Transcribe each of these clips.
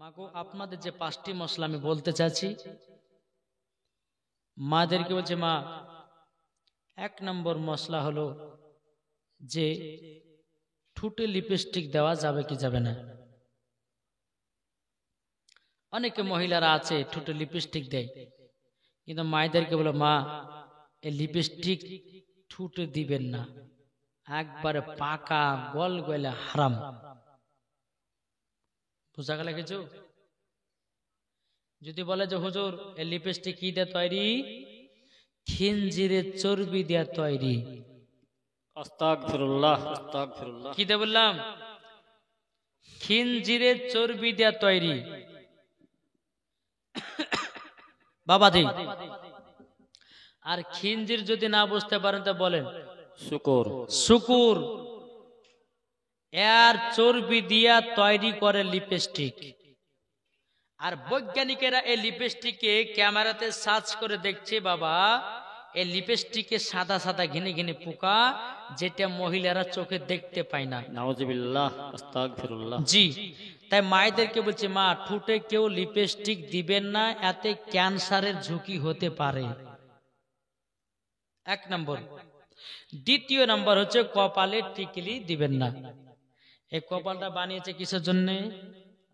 মাগো আপনাদের যে 5টি মশলা আমি বলতে চাচ্ছি, মাদেরকে বলছে মা 1 নম্বর মশলা হলো যে ঠোঁটে লিপস্টিক দেওয়া যাবে কি যাবে না। অনেকে মহিলারা আছে ঠোঁটে লিপস্টিক দেয়, কিন্তু মায়েদেরকে বলো মা এই লিপস্টিক ঠোঁটে দিবেন না, একবারে পাকা গল গলে হারাম। বুঝা গেল কিছু? যদি বলে যে হুজুর এই লিপস্টিক কি দিয়ে তৈরি, খিনজিরের চর্বি দিয়ে তৈরি। আস্তাগফিরুল্লাহ আস্তাগফিরুল্লাহ। কি দিয়ে বললাম? খিনজিরের চর্বি দিয়ে তৈরি। বাবাজি, আর খিনজির যদি না বুঝতে পারেন তো বলেন শুকর। শুকুর, এর চর্বি দিয়া তৈরি করে লিপস্টিক। আর বৈজ্ঞানিকেরা এই লিপস্টিকে ক্যামেরাতে সার্চ করে দেখছে বাবা এই লিপস্টিকে সাদা সাদা ঘিনে ঘিনে পোকা, যেটা মহিলারা চোখে দেখতে পায় না। নাউযুবিল্লাহ আস্তাগফিরুল্লাহ। জি, তাই মায়েদেরকে বলছে মা ঠোঁটে কেউ লিপস্টিক দিবেন না, এতে ক্যান্সারের ঝুঁকি হতে পারে। 1 নম্বর। দ্বিতীয় নম্বর হচ্ছে কপালে টিকলি দিবেন না। এই কপালটা বানিয়েছে কিসের জন্য?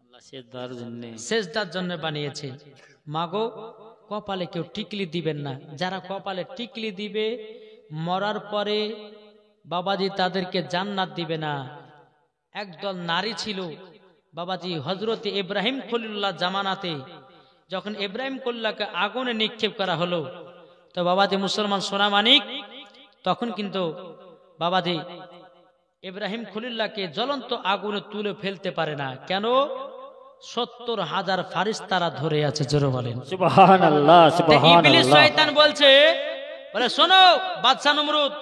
আল্লাহ সেজদার জন্য। সেজদার জন্য বানিয়েছে। মাগো কপালে কেউ টিকলি দিবেন না। যারা কপালে টিকলি দিবে মরার পরে বাবাজি তাদেরকে জান্নাত দিবে না। একদল নারী ছিল বাবাজি হযরতে ইব্রাহিম খলিলুল্লাহ জামানাতে, যখন ইব্রাহিম খলিলুল্লাহকে আগুনে নিক্ষেপ করা হলো, তো বাবাজি মুসলমান সোনা মানিক তখন কিন্তু বাবাজি ইব্রাহিম খলিলুল্লাহকে জ্বলন্ত আগুনে তুলে ফেলতে পারে না। কেন? 70,000 ফারিস্তারা ধরে আছে। জোরে বলেন সুবহানাল্লাহ সুবহানাল্লাহ। ইবলিস শয়তান বলছে, বলে শোনো বাদশা নমরুদ,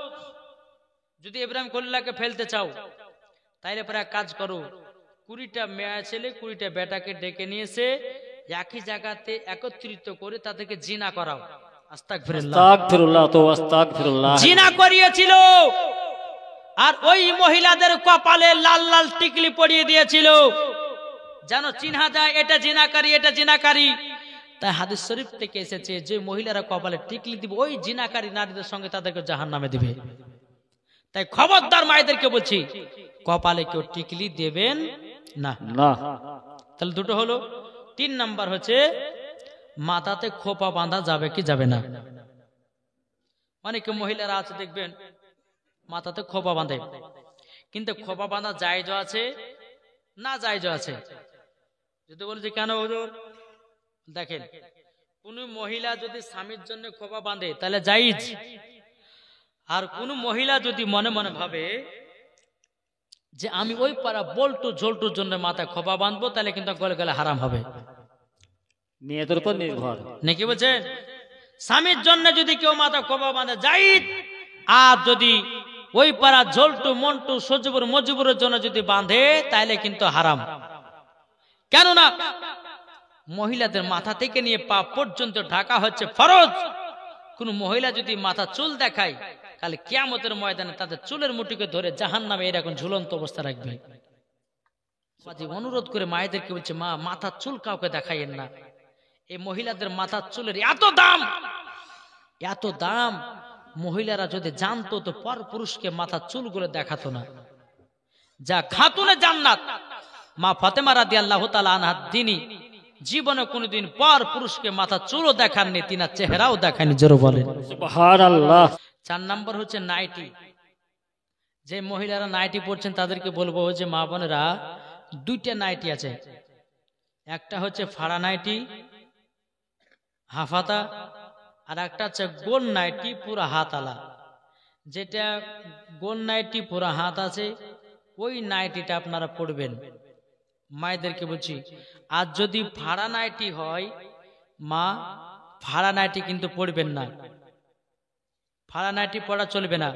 যদি ইব্রাহিম খলিলুল্লাহকে ফেলতে চাও তাইলে পরে এক কাজ করো, 20টা মেয়ে ছেলে 20টা বেটাকে ডেকে নিয়েছে একই জায়গাতে একত্রিত করে তাদেরকে জিনা করাও। আস্তাগফিরুল্লাহ আস্তাগফিরুল্লাহ তো আস্তাগফিরুল্লাহ। জিনা করিয়েছিল, আর ওই মহিলাদের কপালে লাল লাল টিকলি পরিয়ে দিয়েছিল যেন চিহ্না যায় এটা জিনাকারী, এটা জিনাকারী। তাই হাদিস শরীফ থেকে এসেছে যে মহিলারা কপালে টিকলি দিবে ওই জিনাকারী নারীদের সঙ্গে তাদেরকে জাহান্নামে দিবে। তাই খবরদার মায়েদেরকে বলছি কপালে কেউ টিকলি দেবেন না। না। তাহলে দুটো হলো। 3 নাম্বার হচ্ছে মাথাতে খোপা বাঁধা যাবে কি যাবে না। অনেকে মহিলারা আছে দেখবেন মাথাতে খোপা বাঁধে, কিন্তু খোপা বাঁধা জায়েজ আছে না জায়েজ আছে। যদি বলি যে কেন হুজুর, দেখেন কোন মহিলা যদি স্বামীর জন্য খোপা বাঁধে তাহলে জায়েজ, আর কোন মহিলা যদি মনে মনে ভাবে যে আমি ওই পাড়া বল্টু ঝোল্টুর জন্য মাথায় খোপা বাঁধবো তাহলে কিন্তু গলে গেলে হারাম হবে। নিয়তের উপর নির্ভর নাকি বলছেন? স্বামীর জন্য যদি কেউ মাথা খোপা বাঁধে জায়েজ, আর যদি ওই পাড়া ঝোল্টু মন্টু সজিবুর মজিবুরের জন্য যদি বাঁধে তাহলে কিন্তু হারাম। কেননা মহিলাদের মাথা থেকে নিয়ে পা পর্যন্ত ঢাকা হচ্ছে ফরজ। কোন মহিলা যদি মাথা চুল দেখায় তাহলে কিয়ামতের ময়দানে তাদের চুলের মুঠিকে ধরে জাহান্নামে এরকম ঝুলন্ত অবস্থা রাখবে। অনুরোধ করে মায়েদেরকে বলছে মা মাথার চুল কাউকে দেখাইয়েন না। এই মহিলাদের মাথার চুলের এত দাম, এত দাম, মহিলারা যদি জানতো তো পর পুরুষকে মাথার চুলগুলো দেখাতো না। যা খাতুনে জান্নাত মা ফাতেমা রাদিয়াল্লাহু তাআলা আনহা তিনি জীবনে কোনোদিন পর পুরুষকে মাথা চুলও দেখাননি, তিনার চেহারাও দেখাননি। জোরে বলেন সুবহানাল্লাহ। 4 নম্বর হচ্ছে নাইটি। যে মহিলারা নাইটি পরছেন তাদেরকে বলবো যে মা বোনেরা 2টা নাইটি আছে, একটা হচ্ছে ফাড়া নাইটি হাফাতা, আর একটা হচ্ছে গোল নাইটি পুরা হাত আলা। যেটা গোল নাইটি পুরা হাত আছে ওই নাইটিটা আপনারা পরবেন। মায়েদেরকে বলছি, আর যদি ফাড়া নাইটি হয় মা ফাড়া নাইটি কিন্তু পরবেন না, ফাড়া নাইটি পরা চলবে না।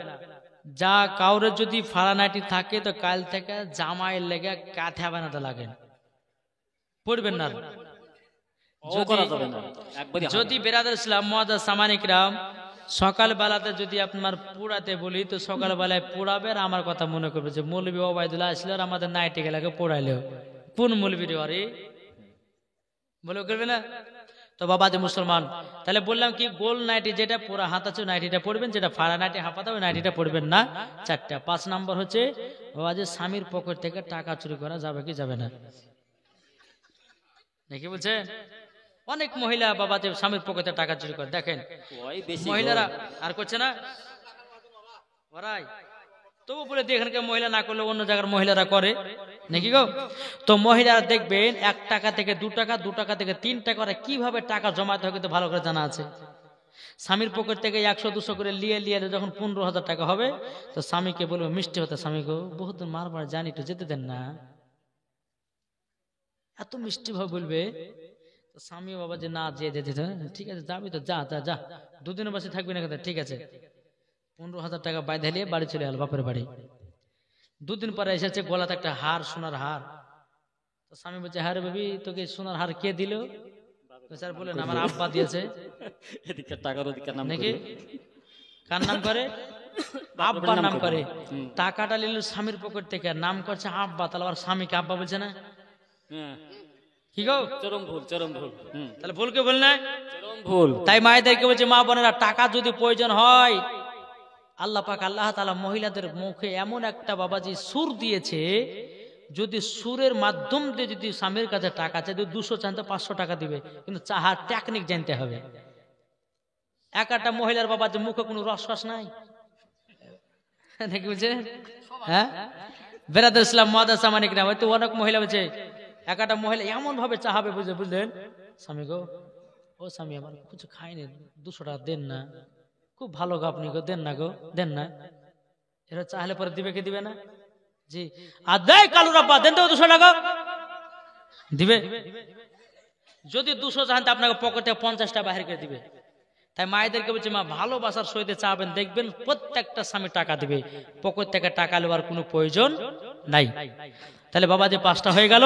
যা কাউরে যদি ফাড়া নাইটি থাকে তো কাল থেকে জামাইয়ের লেগে কাঁথা বানাতে লাগে, পড়বেন না। যদি বেরাদার ইসলাম মুআজ্জাজ সামানিকরাম সকাল বেলাতে যদি আপনার পোড়াতে বলি তো সকাল বেলায় পোড়াবে, আর আমার কথা মনে করবে যে মৌলভী ওবায়দুল্লাহ আসলে আমাদের নাইটি গেলাকে পোড়াইলেও কোন মৌলভী রে? বলে করবে না? তো বাবা যে মুসলমান, তাহলে বললাম কি, গোল নাইটি যেটা পুরো হাতাচু নাইটিটা পড়বেন, যেটা ফাড়া নাইটি হাফাতে ওই নাইটিটা পড়বেন না। 4টা। 5 নাম্বার হচ্ছে বাবা যে স্বামীর পকেট থেকে টাকা চুরি করা যাবে কি যাবে না? নাকি বলছেন? অনেক মহিলা বাবা যে স্বামীর পকেটে টাকা চুরি করে, দেখেন মহিলারা আর করছে না ওরাই, তবু বলে দিয়ে এখানকার মহিলা না করলে অন্য জায়গার মহিলারা করে নাকি গো? তো মহিলারা দেখবেন 1 টাকা থেকে 2 টাকা, 2 টাকা থেকে 3 টাকা করে কিভাবে টাকা জমাতে হয় কিন্তু ভালো করে জানা আছে। স্বামীর পকেট থেকে 100-200 করে লিয়ে যখন 15,000 টাকা হবে, তো স্বামীকে বলবে মিষ্টি হতে, স্বামী গো বহুত মারবার জানি, একটু যেতে দেন না, এত মিষ্টি ভাবে বলবে। স্বামী বাবা যে না যেতে, ঠিক আছে যাবি তো যা যা যা, 2 দিনের বসে থাকবি না, ঠিক আছে। 15,000 টাকা বাইধে নিয়ে বাড়ি চলে গেল বাপের বাড়ি। 2 দিন পরে এসেছে গলাতে একটা হার, সোনার হার। তো স্বামী বলছে, হ্যাঁ রে বেবি, তোকে সোনার হার কে দিল? স্যার বলেন আমার আব্বা দিয়েছে। নাকি কার নাম করে? আব্বার নাম করে। টাকাটা নিল স্বামীর পকেট থেকে, নাম করছে আব্বা, তাহলে আবার স্বামীকে আব্বা বলছে না? কি গো, চরম ভুল, চরম ভুল। তাহলে ভুল কে বল না? চরম ভুল। তাই মায়েদেরকে বলছে, মা বোনেরা, টাকা যদি প্রয়োজন হয়, আল্লাহ পাক আল্লাহ তাআলা মহিলাদের মুখে এমন একটা বাবাজি সুর দিয়েছে, যদি সুরের মাধ্যম দিয়ে যদি স্বামীর কাছে টাকা চায়, 200 চান তো 500 টাকা দিবে, কিন্তু চাহার টেকনিক জানতে হবে। একটা মহিলার বাবাজি মুখে কোনো রস নাই নাকি বলছে? হ্যাঁ, বেরাদুল ইসলাম মাদ্রাসা মানিক না, হয়তো অনেক মহিলা বলছে, একটা মহিলা এমন ভাবে চাহাবে, বুঝলেন, স্বামী গো, ও স্বামী আমার কিছু খাইনি, 200 টাকা দেন না, খুব ভালো গো আপনি গো, দেন না গো, দেন না। এরা চাহলে পরে দিবে কি দিবে না? জি। আর দেয় কালুর আব্বা, দেন তো 200 টাকা দিবে। যদি 200 চান তো আপনাকে পকেটে 50 টাকা বাহির করে দিবে। তাই মায়েদেরকে বলছি, মা ভালোবাসার সহিত চাবেন, দেখবেন প্রত্যেকটা স্বামী টাকা দিবে, পকেট থেকে টাকা নেওয়ার কোনো প্রয়োজন নাই। তাহলে বাবা যে 5টা হয়ে গেল।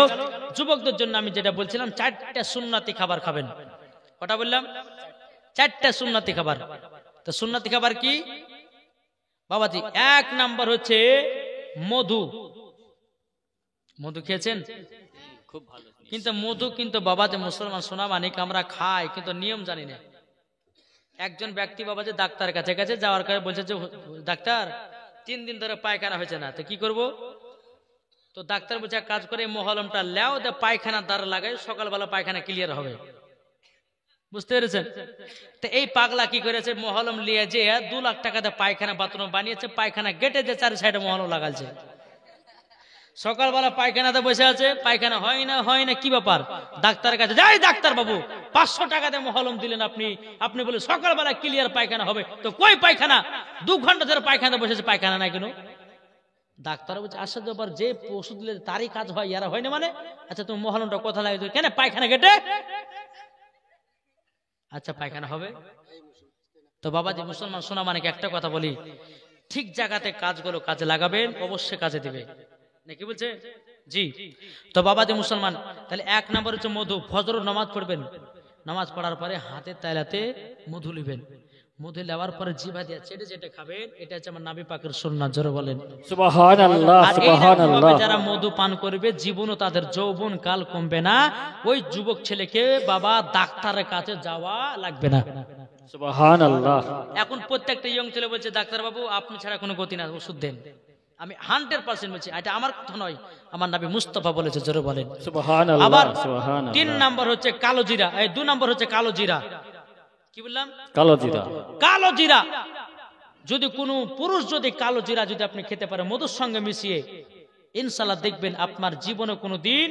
যুবকদের জন্য আমি যেটা বলছিলাম, 4টা সুন্নতি খাবার খাবেন। কটা বললাম? 4টা সুন্নতি খাবার। তো সুন্নতি খাবার কি বাবাজি? 1 নাম্বার হচ্ছে মধু। মধু খেয়েছেন? খুব ভালো। কিন্তু মধু কিন্তু বাবাজি মুসলমান সোনা মানিক আমরা খাই, কিন্তু নিয়ম জানি না। একজন ব্যক্তি বাবাজি ডাক্তারের কাছে গেছে, যাওয়ার কাছে বলছে যে ডাক্তার 3 দিন ধরে পায়খানা হয়েছে না, তো কি করব? তো ডাক্তার বলছে এক কাজ করে, মহলমটা লেও, পায়খানা দ্বারা লাগাই, সকালবেলা পায়খানা ক্লিয়ার হবে। বুঝতে পেরেছেন? তো এই পাগলা কি করেছে, মহলম লিয়ে যে 2 লাখ টাকাতে পায়খানা বাথরুম বানিয়েছে, পায়খানা গেটে যে 4 সাইডে মহলম লাগালছে। সকালবেলা পায়খানাতে বসে আছে, পায়খানা হয় না, কি ব্যাপার? ডাক্তারের কাছে যাই, ডাক্তার বাবু 500 টাকাতে মহলম দিলেন আপনি বলে সকালবেলা ক্লিয়ার পায়খানা হবে, তো কই পায়খানা? 2 ঘন্টা ধরে পায়খানা বসেছে, পায়খানা নাই কেন? ডাক্তার বলছে, আশ্চর্য ব্যাপার, যে ওষুধ দিলে তারই কাজ হয়, ইয়ারা হয় না মানে? আচ্ছা তুমি মহলমটা কথা লাগে কেন? পায়খানা গেটে, আচ্ছা পায়খানা হবে। তো বাবাজি মুসলমান সোনা মানে একটা কথা বলি, ঠিক জায়গাতে কাজগুলো কাজে লাগাবেন, অবশ্যই কাজে দিবে নাকি বলছে? জি। তো বাবাজি মুসলমান, তাহলে 1 নাম্বার হচ্ছে মধু। ফজর নামাজ পড়বেন, নামাজ পড়ার পরে হাতে তাইলাতে মধু লিবেন, মধু নেওয়ার পরে জিভা দিয়ে চেটে চেটে খাবেন। এটা হচ্ছে আমার নবী পাকের সুন্নাত, জোরে বলেন সুবহানাল্লাহ, সুবহানাল্লাহ। যারা মধু পান করবে জীবনও তাদের যৌবন কাল কমবে না। ওই যুবক ছেলেকে বাবা ডাক্তারের কাছে যাওয়া লাগবে না। সুবহানাল্লাহ। এখন প্রত্যেকটা ইয়ং ছেলে বলছে, ডাক্তার বাবু আপনি ছাড়া কোনো গতি না, ওষুধ দেন। আমি 100% বলছি, এটা আমার কথা নয়, আমার নবী মুস্তাফা বলেছে, জোরে বলেন সুবহানাল্লাহ। আবার সুবহানাল্লাহ। 3 নাম্বার হচ্ছে কালো জিরা, 2 নাম্বার হচ্ছে কালো জিরা। কি বললাম? কালো জিরা। কালো জিরা যদি কোনো পুরুষ যদি কালো জিরা যদি আপনি খেতে পারে মধুর সঙ্গে মিশিয়ে, ইনশাআল্লাহ দেখবেন আপনার জীবনে কোনো দিন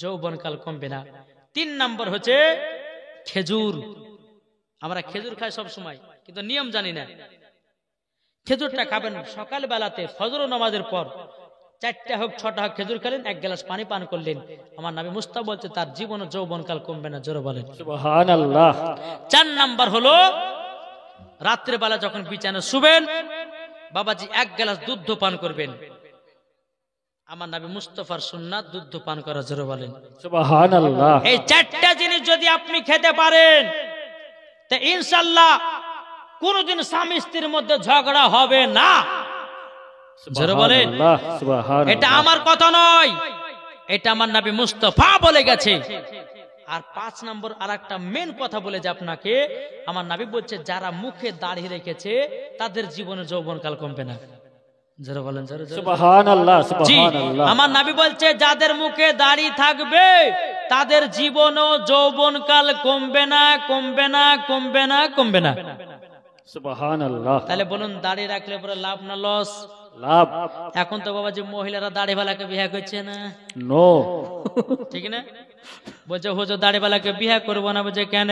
যৌবনকাল কমবে না। 3 নাম্বার হচ্ছে খেজুর। আমরা খেজুর খাই সব সময়, কিন্তু নিয়ম জানি না। খেজুরটা খাবেন সকাল বেলাতে ফজর নামাজের পর, 4টা হোক 6টা হোক খেজুর খেলেন, 1 গ্লাস পানি পান করলেন। আমার নবী মুস্তাফা বলছে তার জীবনে যৌবনকাল কমবে না, জোরে বলেন সুবহানাল্লাহ। 4 নাম্বার হলো রাত্রে বেলা যখন বিছানায় শুবেন বাবাজি 1 গ্লাস দুধ পান করবেন। আমার নবী মুস্তাফার সুন্নাত দুধ পান করা, জোরে বলেন সুবহানাল্লাহ। এই 4টা জিনিস যদি আপনি খেতে পারেন, তা ইনশাআল্লাহ কোনদিন স্বামী স্ত্রীর মধ্যে ঝগড়া হবে না, জোরে বলেন। এটা আমার কথা নয়, এটা আমার নবী মুস্তাফা বলে গেছে। আর 5 নম্বর আর একটা মেন কথা বলে যে আপনাকে, আমার নবী বলছে যারা মুখে দাড়ি রেখেছে তাদের জীবনে যৌবনকাল কমবে না। যারা বলেন সুবহানাল্লাহ, জি, সুবহানাল্লাহ। আমার নবী বলছে যাদের মুখে দাড়ি থাকবে তাদের জীবনও যৌবনকাল কমবে না, কমবে না, কমবে না, কমবে না। সুবহানাল্লাহ। তাহলে বলুন দাড়ি রাখলে পরে লাভ না লস? লাভ। এখন তো বাবা যে মহিলারা দাড়িওয়ালাকে বিয়ে করছে না, নো। ঠিক না? বলছে হুজুর দাড়িওয়ালাকে বিয়ে করবো না। বলছে কেন?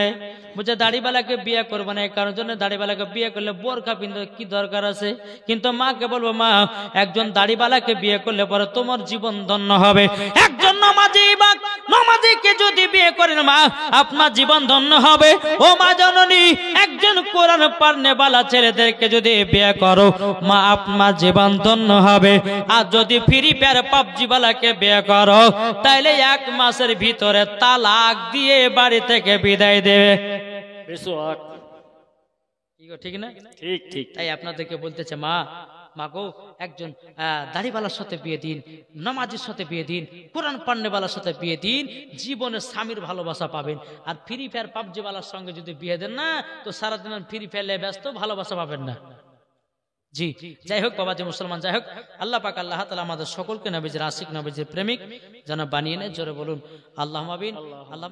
বলছে দাড়িওয়ালাকে বিয়ে করবো না এই কারণ জন্য, দাড়িওয়ালাকে বিয়ে করলে বোরকা পিনতে কি দরকার আছে? কিন্তু মাকে বলবো মা, একজন দাড়িওয়ালাকে বিয়ে করলে পরে তোমার জীবন ধন্য হবে। একজন নমাজিকে যদি বিয়ে করেন মা, আপনার জীবন ধন্য হবে। ও মা জননী, একজন কোরআন পড়নেওয়ালা ছেলেদেরকে যদি বিয়ে করো মা, আপনার জীবন ধন্য হবে। আর যদি ফ্রি ফায়ার পাবজি ওয়ালাকে বিয়ে করো তাইলে 1 মাসের ভিতরে তালাক দিয়ে বাড়ি থেকে বিদায় দেবে। ঠিক না? ঠিক ঠিক। তাই আপনাদেরকে বলতেছে মা, গো একজন দাড়িওয়ালার সাথে বিয়ে দিন, নামাজের সাথে বিয়ে দিন, কোরআন পড়নেওয়ালার সাথে বিয়ে দিন, জীবনে স্বামীর ভালোবাসা পাবেন। আর ফ্রি ফায়ার পাবজি ওয়ালার সঙ্গে যদি বিয়ে দেন না, তো সারাদিন ফ্রি ফায়ারে ব্যস্ত, ভালোবাসা পাবেন না। জি, যাই হোক বাবা যে মুসলমান, যাই হোক আল্লাহ পাক আল্লাহ তাআলা আমাদের সকলকে নবীজির আশিক, নবীজির প্রেমিক যেন বানিয়ে নেয়। জোরে বলুন আল্লাহুম্মা আমিন। আল্লাহ